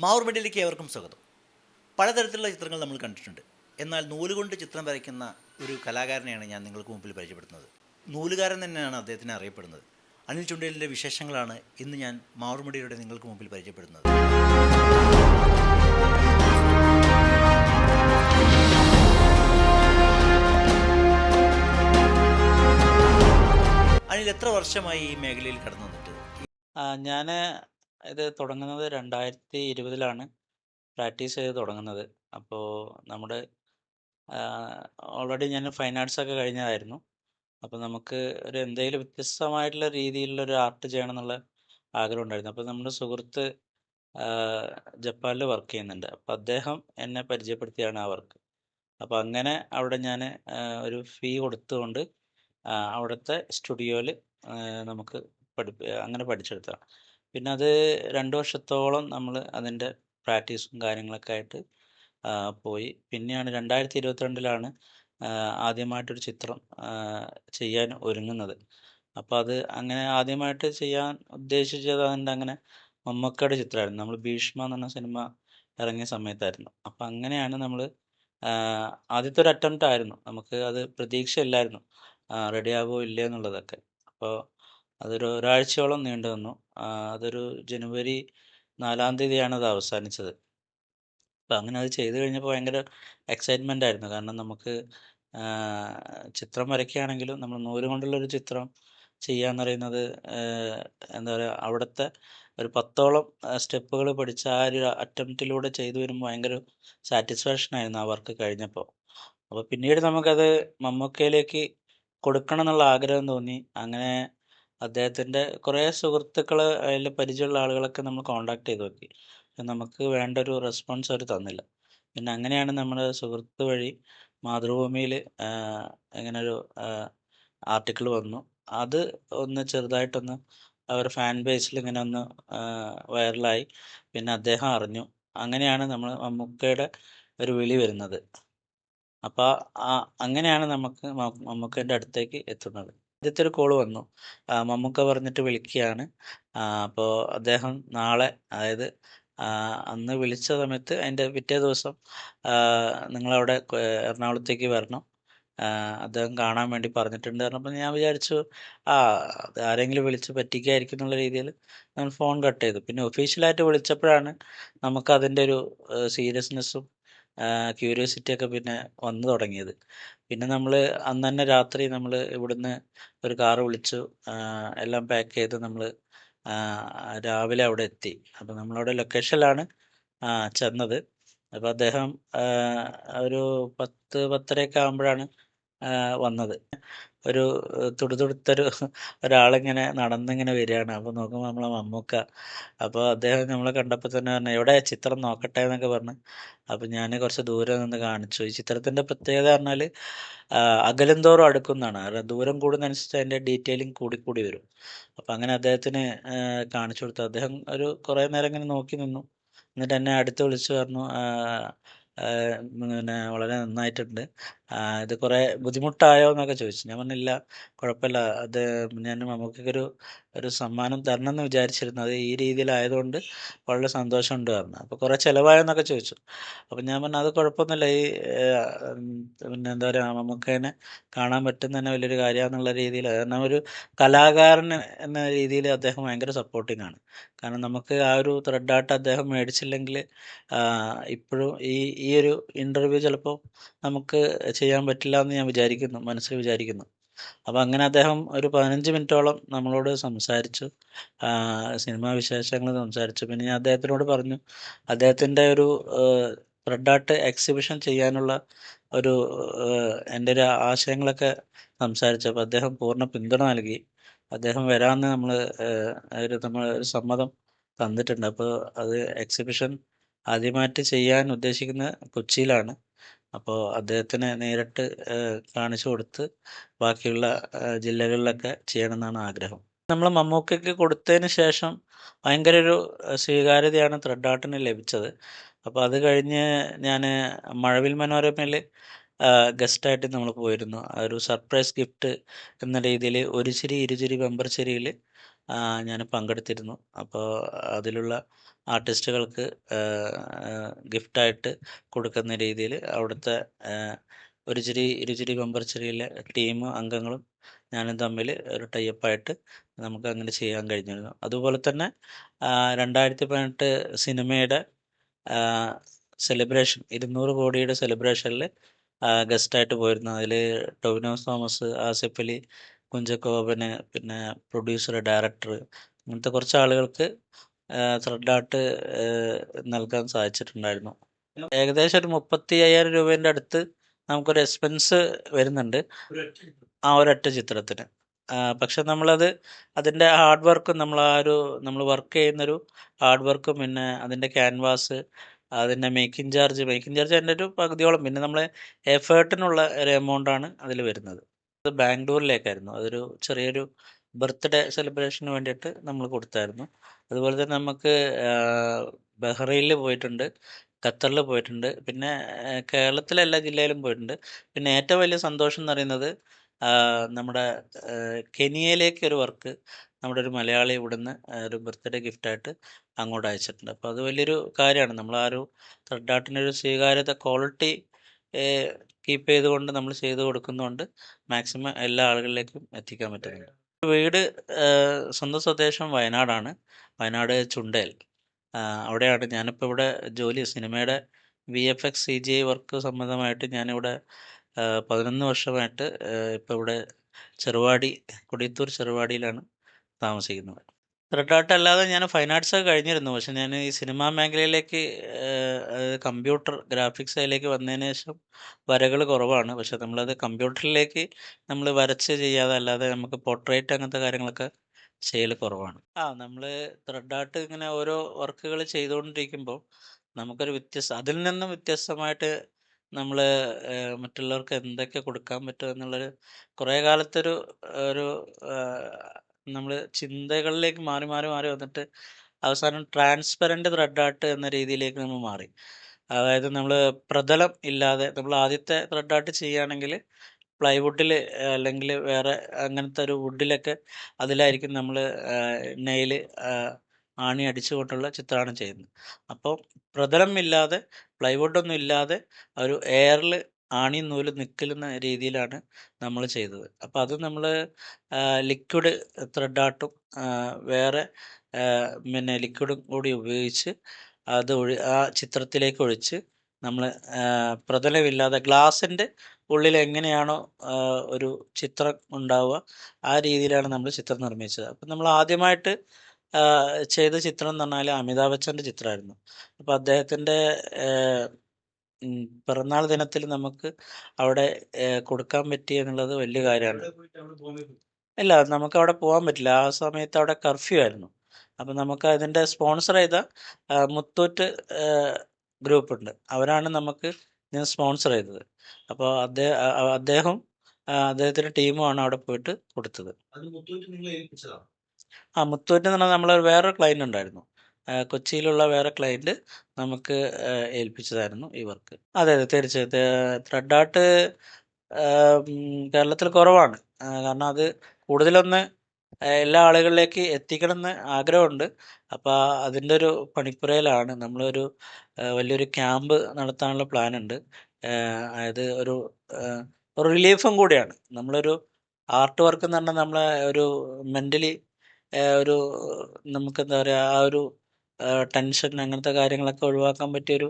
മാവൂർമേട്ടിലേക്ക് ഏവർക്കും സ്വാഗതം. പലതരത്തിലുള്ള ചിത്രങ്ങൾ നമ്മൾ കണ്ടിട്ടുണ്ട്. എന്നാൽ നൂലുകൊണ്ട് ചിത്രം വരയ്ക്കുന്ന ഒരു കലാകാരനെയാണ് ഞാൻ നിങ്ങൾക്ക് മുമ്പിൽ പരിചയപ്പെടുത്തുന്നത്. നൂലുകാരൻ തന്നെയാണ് അദ്ദേഹത്തിനെ അറിയപ്പെടുന്നത്. അനിൽ ചുണ്ടേലിൻ്റെ വിശേഷങ്ങളാണ് ഇന്ന് ഞാൻ മാവൂർമേടിയുടെ നിങ്ങൾക്ക് മുമ്പിൽ പരിചയപ്പെടുന്നത്. അനിൽ എത്ര വർഷമായി ഈ മേഖലയിൽ കടന്നു വന്നിട്ട്? ഞാൻ ഇത് തുടങ്ങുന്നത് 2020 പ്രാക്ടീസ് ചെയ്ത് തുടങ്ങുന്നത്. അപ്പോൾ നമ്മുടെ ഓൾറെഡി ഞാൻ ഫൈൻ ആർട്സ് ഒക്കെ കഴിഞ്ഞതായിരുന്നു. അപ്പോൾ നമുക്ക് ഒരു എന്തെങ്കിലും വ്യത്യസ്തമായിട്ടുള്ള രീതിയിലുള്ളൊരു ആർട്ട് ചെയ്യണം എന്നുള്ള ആഗ്രഹം ഉണ്ടായിരുന്നു. അപ്പോൾ നമ്മുടെ സുഹൃത്ത് ജപ്പാനിൽ വർക്ക് ചെയ്യുന്നുണ്ട്. അപ്പോൾ അദ്ദേഹം എന്നെ പരിചയപ്പെടുത്തിയാണ് ആ വർക്ക്. അപ്പോൾ അങ്ങനെ അവിടെ ഞാൻ ഒരു ഫീ കൊടുത്തുകൊണ്ട് അവിടുത്തെ സ്റ്റുഡിയോയിൽ നമുക്ക് അങ്ങനെ പഠിച്ചെടുത്തതാണ്. പിന്നെ അത് 2 വർഷത്തോളം നമ്മൾ അതിൻ്റെ പ്രാക്ടീസും കാര്യങ്ങളൊക്കെ ആയിട്ട് പോയി. പിന്നെയാണ് 2022 ആദ്യമായിട്ടൊരു ചിത്രം ചെയ്യാൻ ഒരുങ്ങുന്നത്. അപ്പോൾ അത് അങ്ങനെ ആദ്യമായിട്ട് ചെയ്യാൻ ഉദ്ദേശിച്ചത് അതിൻ്റെ അങ്ങനെ മമ്മൂക്കയുടെ ചിത്രമായിരുന്നു. നമ്മൾ ഭീഷ്മ എന്ന് പറഞ്ഞ സിനിമ ഇറങ്ങിയ സമയത്തായിരുന്നു. അപ്പോൾ അങ്ങനെയാണ് നമ്മൾ ആദ്യത്തെ ഒരു അറ്റംപ്റ്റ് ആയിരുന്നു. നമുക്ക് അത് പ്രതീക്ഷയില്ലായിരുന്നു റെഡിയാകുമോ ഇല്ലേ എന്നുള്ളതൊക്കെ. അപ്പോൾ അതൊരു ഒരാഴ്ചയോളം നീണ്ടു നിന്നു. അതൊരു ജനുവരി 4 തീയതിയാണ് അത് അവസാനിച്ചത്. അപ്പം അങ്ങനെ അത് ചെയ്ത് കഴിഞ്ഞപ്പോൾ ഭയങ്കര എക്സൈറ്റ്മെൻ്റ് ആയിരുന്നു. കാരണം നമുക്ക് ചിത്രം വരയ്ക്കുകയാണെങ്കിലും നമ്മൾ നൂല് കൊണ്ടുള്ളൊരു ചിത്രം ചെയ്യാന്ന് പറയുന്നത് എന്താ പറയുക, അവിടുത്തെ ഒരു 10ഓളം സ്റ്റെപ്പുകൾ പഠിച്ച ആ ഒരു അറ്റംപ്റ്റിലൂടെ ചെയ്തു വരുമ്പോൾ ഭയങ്കര സാറ്റിസ്ഫാക്ഷൻ ആയിരുന്നു ആ വർക്ക് കഴിഞ്ഞപ്പോൾ. അപ്പോൾ പിന്നീട് നമുക്കത് മമ്മൂക്കയിലേക്ക് കൊടുക്കണം എന്നുള്ള ആഗ്രഹം തോന്നി. അങ്ങനെ അദ്ദേഹത്തിൻ്റെ കുറേ സുഹൃത്തുക്കൾ, അതിൽ പരിചയമുള്ള ആളുകളൊക്കെ നമ്മൾ കോൺടാക്ട് ചെയ്ത് നോക്കി. നമുക്ക് വേണ്ട ഒരു റെസ്പോൺസ് അവർ തന്നില്ല. പിന്നെ അങ്ങനെയാണ് നമ്മുടെ സുഹൃത്ത് വഴി മാതൃഭൂമിയിൽ ഇങ്ങനൊരു ആർട്ടിക്കിൾ വന്നു. അത് ഒന്ന് ചെറുതായിട്ടൊന്ന് അവർ ഫാൻ ബേസിൽ ഇങ്ങനെ ഒന്ന് വൈറലായി. പിന്നെ അദ്ദേഹം അറിഞ്ഞു. അങ്ങനെയാണ് നമ്മൾ മമ്മൂക്കയുടെ ഒരു വിളി വരുന്നത്. അപ്പോൾ അങ്ങനെയാണ് നമുക്ക് മമ്മൂക്കേൻ്റെ അടുത്തേക്ക് എത്തുന്നത്. ആദ്യത്തെ ഒരു കോള് വന്നു. മമ്മൂക്ക പറഞ്ഞിട്ട് വിളിക്കുകയാണ്. അപ്പോൾ അദ്ദേഹം നാളെ, അതായത് അന്ന് വിളിച്ച സമയത്ത് അതിൻ്റെ പിറ്റേ ദിവസം നിങ്ങളവിടെ എറണാകുളത്തേക്ക് വരണം, അദ്ദേഹം കാണാൻ വേണ്ടി പറഞ്ഞിട്ടുണ്ട് പറഞ്ഞപ്പോൾ ഞാൻ വിചാരിച്ചു അത് ആരെങ്കിലും വിളിച്ച് പറ്റിക്കായിരിക്കും എന്നുള്ള രീതിയിൽ ഞാൻ ഫോൺ കട്ട് ചെയ്തു. പിന്നെ ഒഫീഷ്യലായിട്ട് വിളിച്ചപ്പോഴാണ് നമുക്ക് അതിൻ്റെ ഒരു സീരിയസ്നെസ്സും ക്യൂരിയോസിറ്റിയൊക്കെ പിന്നെ വന്നു തുടങ്ങിയത്. പിന്നെ നമ്മൾ അന്ന് തന്നെ രാത്രി നമ്മൾ ഇവിടുന്ന് ഒരു കാറ് വിളിച്ചു. എല്ലാം പാക്ക് ചെയ്ത് നമ്മൾ രാവിലെ അവിടെ എത്തി. അപ്പോൾ നമ്മളവിടെ ലൊക്കേഷനിലാണ് ചെന്നത്. അപ്പോൾ അദ്ദേഹം ഒരു 10-10:30 ആകുമ്പോഴാണ് വന്നത്. ഒരു തുടുതുടുത്തൊരു ഒരാളിങ്ങനെ നടന്നിങ്ങനെ വരികയാണ്. അപ്പോൾ നോക്കുമ്പോൾ നമ്മളെ മമ്മൂക്ക. അപ്പോൾ അദ്ദേഹം നമ്മളെ കണ്ടപ്പോൾ തന്നെ പറഞ്ഞു, എവിടെ ചിത്രം നോക്കട്ടെ എന്നൊക്കെ പറഞ്ഞ്. അപ്പോൾ ഞാൻ കുറച്ച് ദൂരെ നിന്ന് കാണിച്ചു. ഈ ചിത്രത്തിൻ്റെ പ്രത്യേകത പറഞ്ഞാൽ അകലും തോറും അടുക്കുന്നതാണ്. കാരണം ദൂരം കൂടുന്നതനുസരിച്ച് അതിൻ്റെ ഡീറ്റെയിലിംഗ് കൂടിക്കൂടി വരും. അപ്പോൾ അങ്ങനെ അദ്ദേഹത്തിന് കാണിച്ചു കൊടുത്തു. അദ്ദേഹം ഒരു കുറേ നേരം ഇങ്ങനെ നോക്കി നിന്നു. എന്നിട്ട് എന്നെ അടുത്ത് വിളിച്ച് പറഞ്ഞു, പിന്നെ വളരെ നന്നായിട്ടുണ്ട്, ഇത് കുറേ ബുദ്ധിമുട്ടായോ എന്നൊക്കെ ചോദിച്ചു. ഞാൻ പറഞ്ഞില്ല, കുഴപ്പമില്ല, അത് ഞാൻ നമുക്കൊരു ഒരു സമ്മാനം തരണം എന്ന് വിചാരിച്ചിരുന്നു, അത് ഈ രീതിയിലായതുകൊണ്ട് വളരെ സന്തോഷമുണ്ട് പറഞ്ഞു. അപ്പോൾ കുറേ ചിലവായോ എന്നൊക്കെ ചോദിച്ചു. അപ്പം ഞാൻ പറഞ്ഞു അത് കുഴപ്പമൊന്നുമില്ല, ഈ പിന്നെ എന്താ പറയുക, മമ്മൂക്കേനെ കാണാൻ പറ്റുന്ന തന്നെ വലിയൊരു കാര്യമാണെന്നുള്ള രീതിയിൽ. കാരണം ഒരു കലാകാരൻ എന്ന രീതിയിൽ അദ്ദേഹം ഭയങ്കര സപ്പോർട്ടിങ് ആണ്. കാരണം നമുക്ക് ആ ഒരു ത്രെഡ് അദ്ദേഹം മേടിച്ചില്ലെങ്കിൽ ഇപ്പോഴും ഈ ഒരു ഇൻ്റർവ്യൂ ചിലപ്പോൾ നമുക്ക് ചെയ്യാൻ പറ്റില്ല എന്ന് ഞാൻ മനസ്സിൽ വിചാരിക്കുന്നു. അപ്പോൾ അങ്ങനെ അദ്ദേഹം ഒരു 15 മിനിറ്റോളം നമ്മളോട് സംസാരിച്ചു, സിനിമാ വിശേഷങ്ങൾ സംസാരിച്ചു. പിന്നെ ഞാൻ അദ്ദേഹത്തിനോട് പറഞ്ഞു അദ്ദേഹത്തിൻ്റെ ഒരു ത്രെഡ് ആർട്ട് എക്സിബിഷൻ ചെയ്യാനുള്ള ഒരു എൻ്റെ ഒരു ആശയങ്ങളൊക്കെ സംസാരിച്ചു. അപ്പോൾ അദ്ദേഹം പൂർണ്ണ പിന്തുണ നൽകി. അദ്ദേഹം വരാമെന്ന് നമ്മൾ ഒരു സമ്മതം തന്നിട്ടുണ്ട്. അപ്പോൾ അത് എക്സിബിഷൻ ആദ്യമായിട്ട് ചെയ്യാൻ ഉദ്ദേശിക്കുന്നത് കൊച്ചിയിലാണ്. അപ്പോൾ അദ്ദേഹത്തിന് നേരിട്ട് കാണിച്ചു കൊടുത്ത് ബാക്കിയുള്ള ജില്ലകളിലൊക്കെ ചെയ്യണമെന്നാണ് ആഗ്രഹം. നമ്മൾ മമ്മൂക്കയ്ക്ക് കൊടുത്തതിന് ശേഷം ഭയങ്കര ഒരു സ്വീകാര്യതയാണ് ത്രെഡ് ആർട്ടിന് ലഭിച്ചത്. അപ്പോൾ അത് കഴിഞ്ഞ് ഞാൻ മഴവിൽ മനോരമയിൽ ഗസ്റ്റായിട്ട് നമ്മൾ പോയിരുന്നു. ഒരു സർപ്രൈസ് ഗിഫ്റ്റ് എന്ന രീതിയിൽ ഒരു ചിരി ഇരുചിരി ബമ്പർ ചിരിയിൽ ഞാൻ പങ്കെടുത്തിരുന്നു. അപ്പോൾ അതിലുള്ള ആർട്ടിസ്റ്റുകൾക്ക് ഗിഫ്റ്റായിട്ട് കൊടുക്കുന്ന രീതിയിൽ അവിടുത്തെ ഒരു ചിരി ഇരുചിരി ബമ്പർച്ചിരിയിലെ ടീം അംഗങ്ങളും ഞാനും തമ്മിൽ ഒരു ടൈപ്പായിട്ട് നമുക്ക് അങ്ങനെ ചെയ്യാൻ കഴിഞ്ഞിരുന്നു. അതുപോലെ തന്നെ 2018 സിനിമയുടെ സെലിബ്രേഷൻ 200 കോടിയുടെ സെലിബ്രേഷനിൽ ഗസ്റ്റായിട്ട് പോയിരുന്നു. അതിൽ ടൊവിനോ തോമസ്, ആസിഫ് അലി, കുഞ്ചാക്കോ ബോബന്, പിന്നെ പ്രൊഡ്യൂസർ, ഡയറക്ടർ, അങ്ങനത്തെ കുറച്ച് ആളുകൾക്ക് ത്രെഡ് ആർട്ട് നൽകാൻ സാധിച്ചിട്ടുണ്ടായിരുന്നു. ഏകദേശം ഒരു 35,000 രൂപേൻ്റെ അടുത്ത് നമുക്കൊരു എക്സ്പെൻസ് വരുന്നുണ്ട് ആ ഒരൊറ്റ ചിത്രത്തിന്. പക്ഷെ നമ്മളത് അതിൻ്റെ ഹാർഡ് വർക്കും നമ്മൾ വർക്ക് ചെയ്യുന്നൊരു ഹാർഡ് വർക്കും പിന്നെ അതിൻ്റെ ക്യാൻവാസ്, അതിൻ്റെ മേക്കിംഗ് ചാർജ് അതിൻ്റെ ഒരു പകുതിയോളം, പിന്നെ നമ്മളെ എഫേർട്ടിനുള്ള ഒരു എമൗണ്ടാണ് അതിൽ വരുന്നത്. അത് ബാംഗ്ലൂരിലേക്കായിരുന്നു. അതൊരു ചെറിയൊരു ബർത്ത്ഡേ സെലിബ്രേഷന് വേണ്ടിയിട്ട് നമ്മൾ കൊടുത്തായിരുന്നു. അതുപോലെ തന്നെ നമുക്ക് ബഹ്റൈനിൽ പോയിട്ടുണ്ട്, ഖത്തറിൽ പോയിട്ടുണ്ട്, പിന്നെ കേരളത്തിലെ എല്ലാ ജില്ലയിലും പോയിട്ടുണ്ട്. പിന്നെ ഏറ്റവും വലിയ സന്തോഷം എന്ന് പറയുന്നത് നമ്മുടെ കെനിയയിലേക്ക് ഒരു വർക്ക് നമ്മുടെ ഒരു മലയാളി ഇവിടുന്ന് ഒരു ബർത്ത്ഡേ ഗിഫ്റ്റായിട്ട് അങ്ങോട്ട് അയച്ചിട്ടുണ്ട്. അപ്പോൾ അത് വലിയൊരു കാര്യമാണ്. നമ്മൾ ആ ഒരു ത്രെഡ് ആർട്ടിൻ്റെ ഒരു സ്വീകാര്യത, ക്വാളിറ്റി കീപ്പ് ചെയ്തുകൊണ്ട് നമ്മൾ ചെയ്തു കൊടുക്കുന്നതുകൊണ്ട് മാക്സിമം എല്ലാ ആളുകളിലേക്കും എത്തിക്കാൻ പറ്റുന്നുണ്ട്. വീട് സ്വന്തം സ്വദേശം വയനാടാണ്. വയനാട് ചുണ്ടേൽ. അവിടെയാണ് ഞാനിപ്പോൾ ഇവിടെ സിനിമയുടെ VFX CGI വർക്ക് സംബന്ധമായിട്ട് ഞാനിവിടെ 11 വർഷമായിട്ട് ഇപ്പോൾ ഇവിടെ കൊടിയത്തൂർ ചെറുവാടിയിലാണ് താമസിക്കുന്നത്. ത്രെഡ് ആർട്ട് അല്ലാതെ ഞാൻ ഫൈൻ ആർട്സ് കഴിഞ്ഞിരുന്നു. പക്ഷെ ഞാൻ ഈ സിനിമാ മേഖലയിലേക്ക് കമ്പ്യൂട്ടർ ഗ്രാഫിക്സ് അതിലേക്ക് വന്നതിന് ശേഷം വരകൾ കുറവാണ്. പക്ഷെ നമ്മളത് കമ്പ്യൂട്ടറിലേക്ക് നമ്മൾ വരച്ച് ചെയ്യാതെ അല്ലാതെ നമുക്ക് പോർട്രേറ്റ് അങ്ങനത്തെ കാര്യങ്ങളൊക്കെ ചെയ്യൽ കുറവാണ്. നമ്മൾ ത്രെഡ് ആർട്ട് ഇങ്ങനെ ഓരോ വർക്കുകൾ ചെയ്തുകൊണ്ടിരിക്കുമ്പോൾ നമുക്കൊരു അതിൽ നിന്നും വ്യത്യസ്തമായിട്ട് നമ്മൾ മറ്റുള്ളവർക്ക് എന്തൊക്കെ കൊടുക്കാൻ പറ്റും എന്നുള്ളൊരു കുറേ കാലത്തൊരു ഒരു നമ്മൾ ചിന്തകളിലേക്ക് മാറി മാറി മാറി വന്നിട്ട് അവസാനം ട്രാൻസ്പെറൻറ്റ് ത്രെഡ് ആർട്ട് എന്ന രീതിയിലേക്ക് നമ്മൾ മാറി. അതായത് നമ്മൾ പ്രതലം ഇല്ലാതെ നമ്മൾ ആദ്യത്തെ ത്രെഡ് ആർട്ട് ചെയ്യുകയാണെങ്കിൽ പ്ലൈവുഡിൽ അല്ലെങ്കിൽ വേറെ അങ്ങനത്തെ ഒരു വുഡിലൊക്കെ അതിലായിരിക്കും നമ്മൾ നെയിൽ ആണി അടിച്ചുകൊണ്ടുള്ള ചിത്രമാണ് ചെയ്യുന്നത്. അപ്പോൾ പ്രതലം ഇല്ലാതെ പ്ലൈവുഡൊന്നും ഇല്ലാതെ ഒരു എയറിൽ ആണിയും നൂലും നിൽക്കുന്ന രീതിയിലാണ് നമ്മൾ ചെയ്തത്. അപ്പോൾ അത് നമ്മൾ ലിക്വിഡ് ത്രെഡ് ആർട്ടും വേറെ പിന്നെ ലിക്വിഡും കൂടി ഉപയോഗിച്ച് അത് ആ ചിത്രത്തിലേക്ക് ഒഴിച്ച് നമ്മൾ പ്രതലമില്ലാതെ ഗ്ലാസിൻ്റെ ഉള്ളിൽ എങ്ങനെയാണോ ഒരു ചിത്രം ഉണ്ടാവുക ആ രീതിയിലാണ് നമ്മൾ ചിത്രം നിർമ്മിച്ചത്. അപ്പം നമ്മൾ ആദ്യമായിട്ട് ചെയ്ത ചിത്രം എന്ന് പറഞ്ഞാൽ അമിതാഭ് ബച്ചൻ്റെ ചിത്രമായിരുന്നു. അപ്പോൾ അദ്ദേഹത്തിൻ്റെ പിറന്നാൾ ദിനത്തിൽ നമുക്ക് അവിടെ കൊടുക്കാൻ പറ്റി എന്നുള്ളത് വലിയ കാര്യമാണ്. ഇല്ല, നമുക്ക് അവിടെ പോകാൻ പറ്റില്ല. ആ സമയത്ത് അവിടെ കർഫ്യൂ ആയിരുന്നു. അപ്പം നമുക്ക് അതിൻ്റെ സ്പോൺസർ ചെയ്ത മുത്തൂറ്റ് ഗ്രൂപ്പുണ്ട്, അവരാണ് നമുക്ക് ഇതിന് സ്പോൺസർ ചെയ്തത്. അപ്പോൾ അദ്ദേഹം അദ്ദേഹത്തിൻ്റെ ടീമുമാണ് അവിടെ പോയിട്ട് കൊടുത്തത്. മുത്തൂറ്റ് എന്ന് പറഞ്ഞാൽ നമ്മൾ വേറൊരു ക്ലയൻറ്റ് ഉണ്ടായിരുന്നു, കൊച്ചിയിലുള്ള വേറെ ക്ലയൻറ്റ് നമുക്ക് ഏൽപ്പിച്ചതായിരുന്നു ഈ വർക്ക്. അതെ അതെ, തീർച്ചയായും ത്രെഡ് ആർട്ട് കേരളത്തിൽ കുറവാണ്. കാരണം അത് കൂടുതലൊന്ന് എല്ലാ ആളുകളിലേക്ക് എത്തിക്കണം എന്ന് ആഗ്രഹമുണ്ട്. അപ്പോൾ അതിൻ്റെ ഒരു പണിപ്പുരയിലാണ്. നമ്മളൊരു വലിയൊരു ക്യാമ്പ് നടത്താനുള്ള പ്ലാനുണ്ട്. അതായത് ഒരു റിലീഫും കൂടിയാണ്. നമ്മളൊരു ആർട്ട് വർക്ക് എന്ന് പറഞ്ഞാൽ നമ്മളെ ഒരു മെൻ്റലി ഒരു നമുക്കെന്താ പറയുക, ആ ഒരു ടെൻഷൻ അങ്ങനത്തെ കാര്യങ്ങളൊക്കെ ഒഴിവാക്കാൻ പറ്റിയൊരു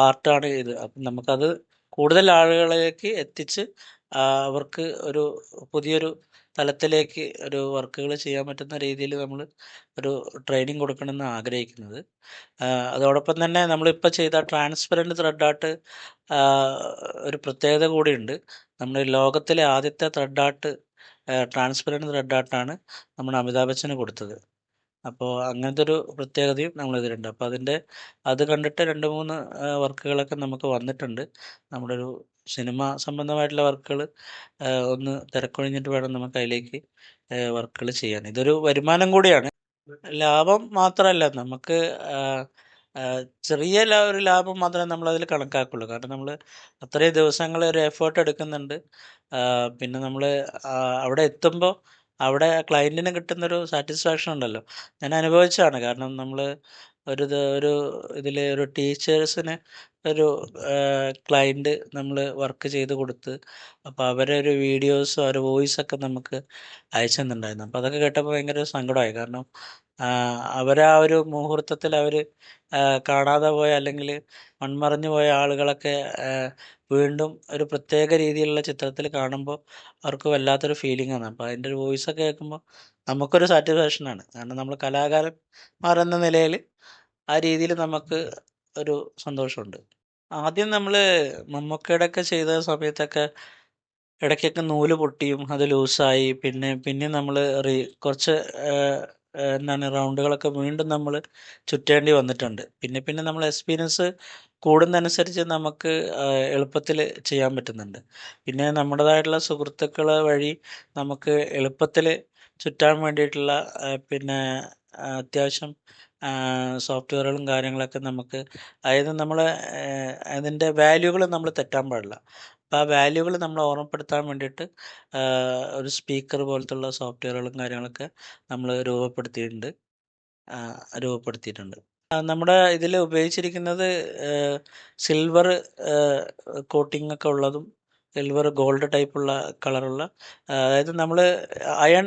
ആർട്ടാണ് ഇത്. അപ്പം നമുക്കത് കൂടുതൽ ആളുകളിലേക്ക് എത്തിച്ച് അവർക്ക് ഒരു പുതിയൊരു തലത്തിലേക്ക് ഒരു വർക്കുകൾ ചെയ്യാൻ പറ്റുന്ന രീതിയിൽ നമ്മൾ ഒരു ട്രെയിനിങ് കൊടുക്കണമെന്ന് ആഗ്രഹിക്കുന്നത്. അതോടൊപ്പം തന്നെ നമ്മളിപ്പോൾ ചെയ്ത ട്രാൻസ്പെറൻറ്റ് ത്രെഡ് ആർട്ട് ഒരു പ്രത്യേകത കൂടിയുണ്ട്. നമ്മൾ ലോകത്തിലെ ആദ്യത്തെ ത്രെഡ് ആർട്ട് ട്രാൻസ്പെറൻറ്റ് ത്രെഡ് ആർട്ടാണ് നമ്മൾ അമിതാഭ് ബച്ചന് കൊടുത്തത്. അപ്പോൾ അങ്ങനത്തെ ഒരു പ്രത്യേകതയും നമ്മളിതിലുണ്ട്. അപ്പോൾ അത് കണ്ടിട്ട് 2-3 വർക്കുകളൊക്കെ നമുക്ക് വന്നിട്ടുണ്ട്. നമ്മുടെ ഒരു സിനിമ സംബന്ധമായിട്ടുള്ള വർക്കുകൾ ഒന്ന് തിരക്കൊഴിഞ്ഞിട്ട് വേണം നമുക്ക് അതിലേക്ക് വർക്കുകൾ ചെയ്യാൻ. ഇതൊരു വരുമാനം കൂടിയാണ്. ലാഭം മാത്രമല്ല, നമുക്ക് ചെറിയ ഒരു ലാഭം മാത്രമേ നമ്മളതിൽ കണക്കാക്കുള്ളൂ. കാരണം നമ്മൾ അത്രയും ദിവസങ്ങൾ ഒരു എഫേർട്ട് എടുക്കുന്നുണ്ട്. പിന്നെ നമ്മൾ അവിടെ എത്തുമ്പോൾ അവിടെ ക്ലയൻറ്റിന് കിട്ടുന്നൊരു സാറ്റിസ്ഫാക്ഷൻ ഉണ്ടല്ലോ. ഞാൻ അനുഭവിച്ചതാണ്. കാരണം നമ്മൾ ഒരു ഇതിൽ ഒരു ടീച്ചേഴ്സിന് ഒരു ക്ലയൻറ്റ് നമ്മൾ വർക്ക് ചെയ്ത് കൊടുത്ത്, അപ്പോൾ അവരെ ഒരു വീഡിയോസും ഒരു വോയിസൊക്കെ നമുക്ക് അയച്ചു തന്നിട്ടുണ്ടായിരുന്നു. അപ്പോൾ അതൊക്കെ കേട്ടപ്പോൾ ഭയങ്കര സങ്കടമായി. കാരണം അവരാ ഒരു മുഹൂർത്തത്തിൽ അവർ കാണാതെ പോയ അല്ലെങ്കിൽ മൺമറഞ്ഞു പോയ ആളുകളൊക്കെ വീണ്ടും ഒരു പ്രത്യേക രീതിയിലുള്ള ചിത്രത്തിൽ കാണുമ്പോൾ അവർക്ക് വല്ലാത്തൊരു ഫീലിംഗാണ്. അപ്പോൾ അതിൻ്റെ ഒരു വോയിസൊക്കെ കേൾക്കുമ്പോൾ നമുക്കൊരു സാറ്റിസ്ഫാക്ഷനാണ്. കാരണം നമ്മൾ കലാകാരന്മാരെന്ന നിലയിൽ ആ രീതിയിൽ നമുക്ക് ഒരു സന്തോഷമുണ്ട്. ആദ്യം നമ്മൾ മമ്മൂക്കയുടെയൊക്കെ ചെയ്ത സമയത്തൊക്കെ ഇടയ്ക്കൊക്കെ നൂല് പൊട്ടിയും അത് ലൂസായി പിന്നെ നമ്മൾ കുറച്ച് എന്താണ് റൗണ്ടുകളൊക്കെ വീണ്ടും നമ്മൾ ചുറ്റേണ്ടി വന്നിട്ടുണ്ട്. പിന്നെ നമ്മൾ എക്സ്പീരിയൻസ് കൂടുന്നതനുസരിച്ച് നമുക്ക് എളുപ്പത്തിൽ ചെയ്യാൻ പറ്റുന്നുണ്ട്. പിന്നെ നമ്മുടേതായിട്ടുള്ള സുഹൃത്തുക്കൾ വഴി നമുക്ക് എളുപ്പത്തിൽ ചുറ്റാൻ വേണ്ടിയിട്ടുള്ള പിന്നെ അത്യാവശ്യം സോഫ്റ്റ്വെയറുകളും കാര്യങ്ങളൊക്കെ നമുക്ക്, അതായത് നമ്മൾ അതിൻ്റെ വാല്യൂകൾ നമ്മൾ തെറ്റാൻ പാടില്ല. അപ്പോൾ ആ വാല്യൂകൾ നമ്മൾ ഓർമ്മപ്പെടുത്താൻ വേണ്ടിയിട്ട് ഒരു സ്പീക്കർ പോലത്തുള്ള സോഫ്റ്റ്വെയറുകളും കാര്യങ്ങളൊക്കെ നമ്മൾ രൂപപ്പെടുത്തിയിട്ടുണ്ട്. നമ്മുടെ ഇതിൽ ഉപയോഗിച്ചിരിക്കുന്നത് സിൽവർ കോട്ടിംഗ് ഒക്കെ ഉള്ളതും സിൽവർ ഗോൾഡ് ടൈപ്പുള്ള കളറുള്ള, അതായത് നമ്മൾ അയൺ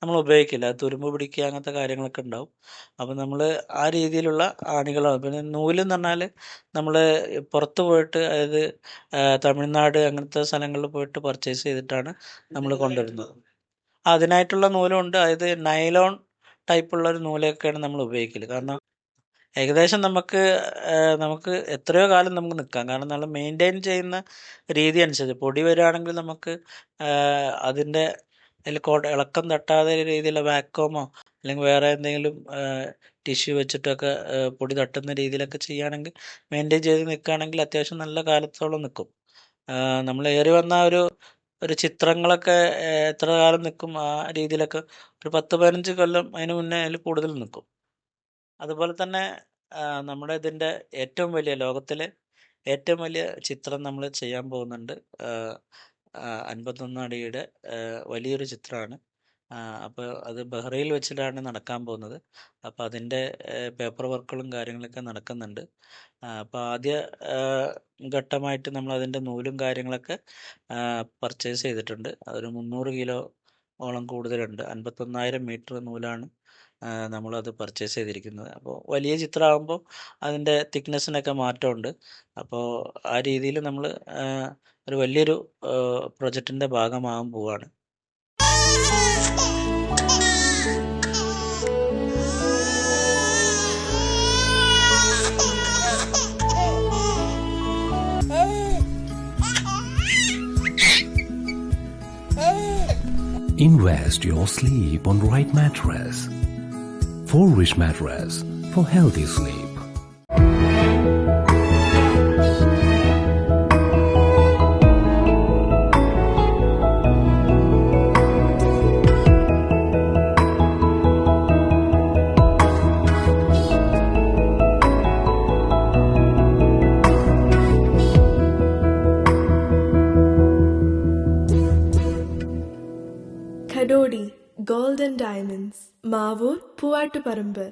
നമ്മൾ ഉപയോഗിക്കില്ല, തുരുമ്പ് പിടിക്കുക അങ്ങനത്തെ കാര്യങ്ങളൊക്കെ ഉണ്ടാവും. അപ്പോൾ നമ്മൾ ആ രീതിയിലുള്ള ആണികളാണ്. പിന്നെ നൂലെന്ന് പറഞ്ഞാൽ നമ്മൾ പുറത്ത് പോയിട്ട്, അതായത് തമിഴ്നാട് അങ്ങനത്തെ സ്ഥലങ്ങളിൽ പോയിട്ട് പർച്ചേസ് ചെയ്തിട്ടാണ് നമ്മൾ കൊണ്ടുവരുന്നത്. അതിനായിട്ടുള്ള നൂലുണ്ട്. അതായത് നൈലോൺ ടൈപ്പുള്ള ഒരു നൂലൊക്കെയാണ് നമ്മൾ ഉപയോഗിക്കൽ. കാരണം ഏകദേശം നമുക്ക് എത്രയോ കാലം നമുക്ക് നിൽക്കാം. കാരണം നമ്മൾ മെയിൻറ്റെയിൻ ചെയ്യുന്ന രീതി അനുസരിച്ച് പൊടി വരികയാണെങ്കിൽ നമുക്ക് അതിൻ്റെ അതിൽ ഇളക്കം തട്ടാത്ത രീതിയിലുള്ള വാക്വമോ അല്ലെങ്കിൽ വേറെ എന്തെങ്കിലും ടിഷ്യൂ വെച്ചിട്ടൊക്കെ പൊടി തട്ടുന്ന രീതിയിലൊക്കെ ചെയ്യുകയാണെങ്കിൽ, മെയിൻറ്റെയിൻ ചെയ്ത് നിൽക്കുകയാണെങ്കിൽ അത്യാവശ്യം നല്ല കാലത്തോളം നിൽക്കും. നമ്മൾ ഏറി വന്ന ഒരു ചിത്രങ്ങളൊക്കെ എത്ര കാലം നിൽക്കും, ആ രീതിയിലൊക്കെ ഒരു 10-15 കൊല്ലം അതിന് മുന്നേ അതിൽ കൂടുതൽ നിൽക്കും. അതുപോലെ തന്നെ നമ്മുടെ ഇതിൻ്റെ ലോകത്തിലെ ഏറ്റവും വലിയ ചിത്രം നമ്മൾ ചെയ്യാൻ പോകുന്നുണ്ട്. 51 അടിയുടെ വലിയൊരു ചിത്രമാണ്. അപ്പോൾ അത് ബഹ്റൈനിൽ വെച്ചിട്ടാണ് നടക്കാൻ പോകുന്നത്. അപ്പോൾ അതിൻ്റെ പേപ്പർ വർക്കുകളും കാര്യങ്ങളൊക്കെ നടക്കുന്നുണ്ട്. അപ്പോൾ ആദ്യ ഘട്ടമായിട്ട് നമ്മൾ അതിൻ്റെ നൂലും കാര്യങ്ങളൊക്കെ പർച്ചേസ് ചെയ്തിട്ടുണ്ട്. അതൊരു 300 കിലോ ഓളം കൂടുതലുണ്ട്. 51,000 മീറ്റർ നൂലാണ് നമ്മളത് പർച്ചേസ് ചെയ്തിരിക്കുന്നത്. അപ്പോൾ വലിയ ചിത്രമാകുമ്പോൾ അതിൻ്റെ തിക്നെസ്സിനൊക്കെ മാറ്റമുണ്ട്. അപ്പോൾ ആ രീതിയിൽ നമ്മൾ ഒരു വലിയൊരു പ്രൊജക്റ്റിൻ്റെ ഭാഗമാകാൻ പോവുകയാണ്. Invest your sleep on right mattress. Forwish mattress for healthy sleep. Kadodi Gold and Diamonds, Mavur, Puvattuparambur.